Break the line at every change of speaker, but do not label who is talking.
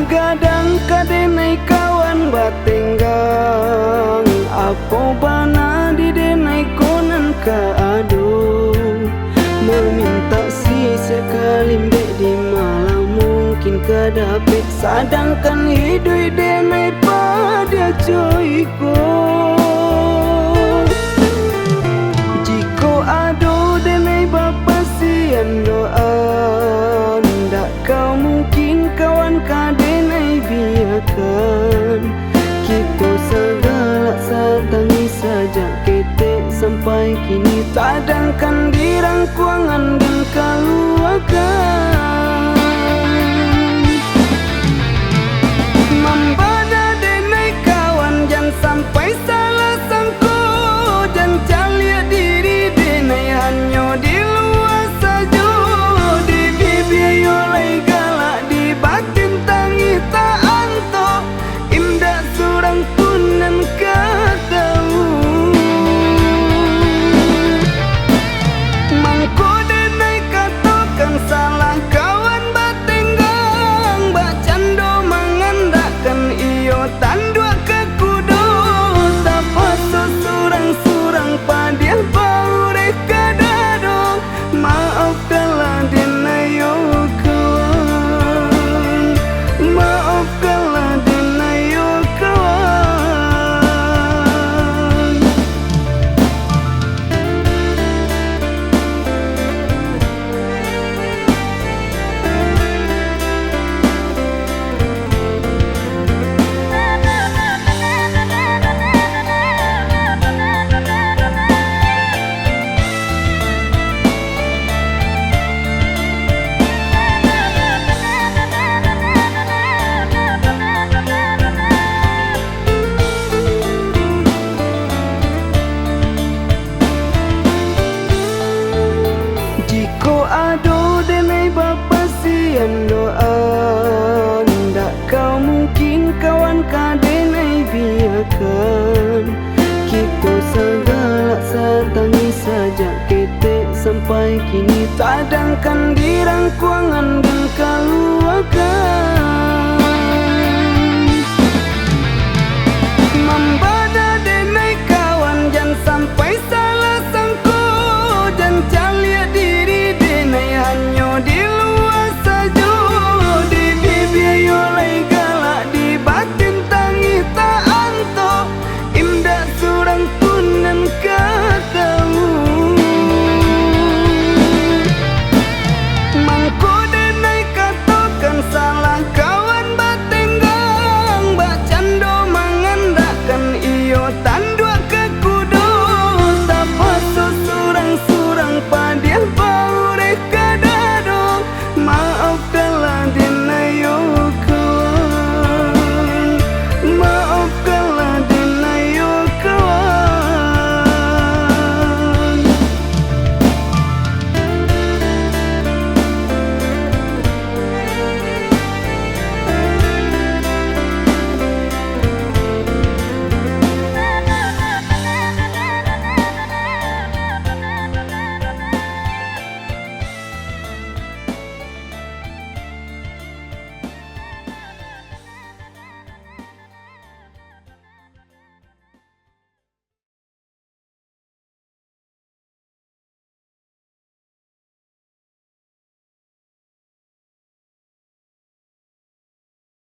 Gadang kadenai kawan batenggang, apo bana di denai konan kaado. Meminta si sekali mbek di malam mungkin kadapet, sadangkan hidup denai pada coiko. Jiko ado denai bapa sian doa, ndak kau mungkin kawan kadenai biarkan. Kita segala satangi saja ketek sampai kini, tadangkan dirang kuangan dan kaluakan. Membada denai kawan jangan sampai salah sangko, dan calia diri denai hanya di luar saja. Di bibir oleh galak, di batin tangi tak anto, imdak surang pun nan katamu. Mangko denai katakan salah kawan batenggang, bak cando mengandakkan iyo tandua ke kudo. Tapa sesurang-surang padiah baure kadado, maafkanlah denai yo kawan, maafkanlah denai yo kawan. Jiko ado denai bapa sian doa, ndak kau mungkin kawan kadenai biarkan. Kita segala satangi saja ketek sampai kini, tadangkan dirang kuangan dan kaluakan.